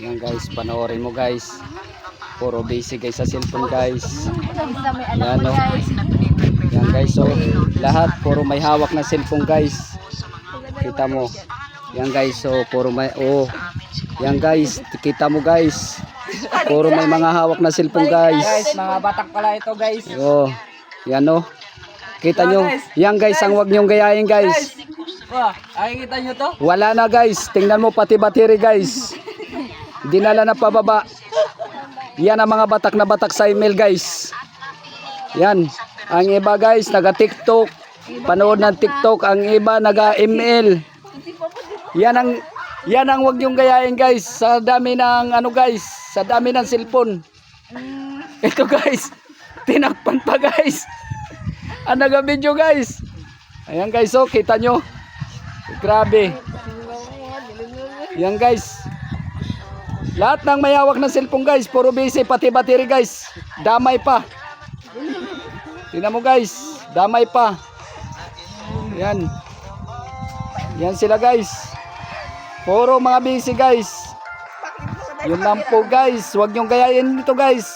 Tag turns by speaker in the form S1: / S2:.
S1: Yan guys, panoorin mo guys. Puro busy guys sa cellphone guys. Yan o. Yan guys, so lahat puro may hawak na cellphone guys. Kita mo. Yan guys, so puro may yan guys, kita mo guys. Puro may mga hawak na cellphone guys.
S2: Guys, mga batak pala ito guys.
S1: Yan o. Kita nyo. Yan guys, ang wag nyong gayahin guys.
S2: Wah, nakikita nyo to?
S1: Wala na guys. Tingnan mo pati battery guys. Dinala na pababa. Yan ang mga batak na batak sa email guys. Yan. Ang iba guys, naga-TikTok. Panood ng TikTok. Ang iba naga-email. Yan ang wag nyong gayahin guys. Sa dami ng guys. Sa dami ng cellphone. Ito guys. Tinakpan pa guys. Ang naga-video guys. Ayan guys, so kita nyo. Grabe. Yan guys. Lahat ng may hawak ng cellphone guys, puro busy, pati battery guys. Damay pa. Tingnan mo guys, damay pa. Yan. Yan sila guys. Puro mga busy guys. Yun lang po guys. Huwag nyong gayahin dito guys.